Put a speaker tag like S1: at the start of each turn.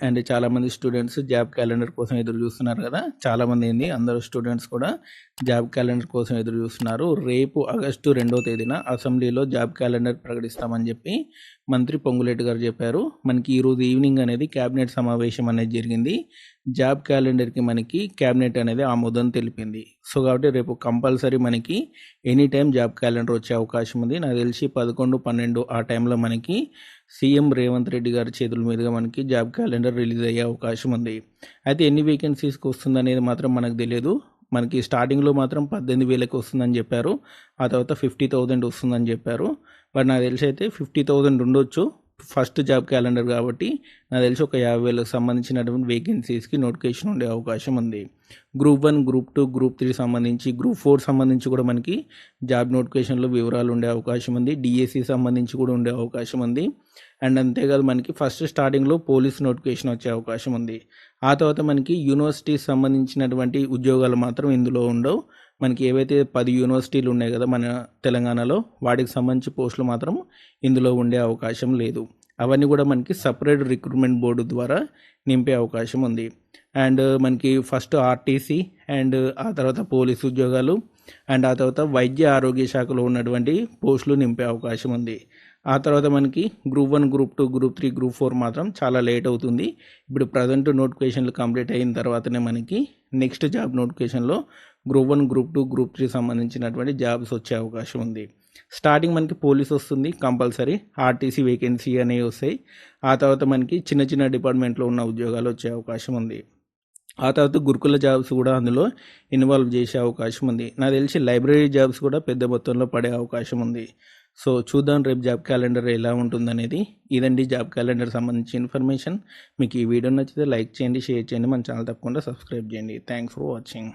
S1: And చాలామంది students job calendar కోసం ఎదురు చూస్తున్నారు కదా. చాలామంది ఏంది అందరూ స్టూడెంట్స్ కూడా జాబ్ క్యాలెండర్ కోసం ఎదురు చూస్తున్నారు. రేపు ఆగస్టు 2వ తేదీన అసెంబ్లీలో జాబ్ క్యాలెండర్ ప్రకటిస్తామని చెప్పి మంత్రి పొంగులేటి గారు చెప్పారు. మనకి ఈరోజు ఈవినింగ్ అనేది క్యాబినెట్ సమావేశం అనేది జరిగింది. జాబ్ క్యాలెండర్కి మనకి క్యాబినెట్ అనేది ఆమోదం తెలిపింది. సో కాబట్టి రేపు కంపల్సరీ మనకి ఎనీ టైం జాబ్ క్యాలెండర్ వచ్చే అవకాశం ఉంది. నాకు తెలిసి 11, 12 ఆ టైంలో మనకి సీఎం రేవంత్ రెడ్డి గారి చేతుల మీదుగా మనకి జాబ్ క్యాలెండర్ రిలీజ్ అయ్యే అవకాశం ఉంది. అయితే ఎన్ని వేకెన్సీస్కి వస్తుంది అనేది మాత్రం మనకు తెలియదు. మనకి స్టార్టింగ్లో మాత్రం 18,000కి వస్తుందని చెప్పారు. ఆ తర్వాత 50,000 వస్తుందని చెప్పారు. బట్ నాకు తెలిసి అయితే 50,000 ఉండొచ్చు. ఫస్ట్ జాబ్ క్యాలెండర్ కాబట్టి నాకు తెలిసి ఒక 50,000కి సంబంధించినటువంటి వేకెన్సీస్కి నోటిఫికేషన్ ఉండే అవకాశం ఉంది. గ్రూప్ 1, గ్రూప్ 2, గ్రూప్ 3 సంబంధించి, గ్రూప్ 4 సంబంధించి కూడా మనకి జాబ్ నోటిఫికేషన్లో వివరాలు ఉండే అవకాశం ఉంది. డిఎస్సి సంబంధించి కూడా ఉండే అవకాశం ఉంది. అండ్ అంతేకాదు మనకి ఫస్ట్ స్టార్టింగ్లో పోలీస్ నోటిఫికేషన్ వచ్చే అవకాశం ఉంది. ఆ తర్వాత మనకి యూనివర్సిటీకి సంబంధించినటువంటి ఉద్యోగాలు మాత్రం ఇందులో ఉండవు. మనకి ఏవైతే 10 యూనివర్సిటీలు ఉన్నాయి కదా మన తెలంగాణలో, వాటికి సంబంధించి పోస్టులు మాత్రం ఇందులో ఉండే అవకాశం లేదు. అవన్నీ కూడా మనకి సపరేట్ రిక్రూట్మెంట్ బోర్డు ద్వారా నింపే అవకాశం ఉంది. అండ్ మనకి ఫస్ట్ ఆర్టీసీ అండ్ ఆ తర్వాత పోలీసు ఉద్యోగాలు అండ్ ఆ తర్వాత వైద్య ఆరోగ్య శాఖలో ఉన్నటువంటి పోస్టులు నింపే అవకాశం ఉంది. ఆ తర్వాత మనకి గ్రూప్ 1, గ్రూప్ 2, గ్రూప్ 3, గ్రూప్ 4 మాత్రం చాలా లేట్ అవుతుంది. ఇప్పుడు ప్రజెంట్ నోటిఫికేషన్లు కంప్లీట్ అయిన తర్వాతనే మనకి నెక్స్ట్ జాబ్ నోటిఫికేషన్లో గ్రూప్ 1, గ్రూప్ 2, గ్రూప్ 3 సంబంధించినటువంటి జాబ్స్ వచ్చే అవకాశం ఉంది. స్టార్టింగ్ మనకి పోలీస్ వస్తుంది కంపల్సరీ, ఆర్టీసీ వేకెన్సీ అనేవి వస్తాయి. ఆ తర్వాత మనకి చిన్న చిన్న డిపార్ట్మెంట్లో ఉన్న ఉద్యోగాలు వచ్చే అవకాశం ఉంది. ఆ తర్వాత గురుకుల జాబ్స్ కూడా అందులో ఇన్వాల్వ్ చేసే అవకాశం ఉంది. నాకు తెలిసి లైబ్రరీ జాబ్స్ కూడా పెద్ద మొత్తంలో పడే అవకాశం ఉంది. సో చూద్దాం రేపు జాబ్ క్యాలెండర్ ఎలా ఉంటుందనేది. ఇదండి జాబ్ క్యాలెండర్ సంబంధించి ఇన్ఫర్మేషన్. మీకు ఈ వీడియో నచ్చితే లైక్ చేయండి, షేర్ చేయండి, మన ఛానల్ తప్పకుండా సబ్స్క్రైబ్ చేయండి. Thanks for watching.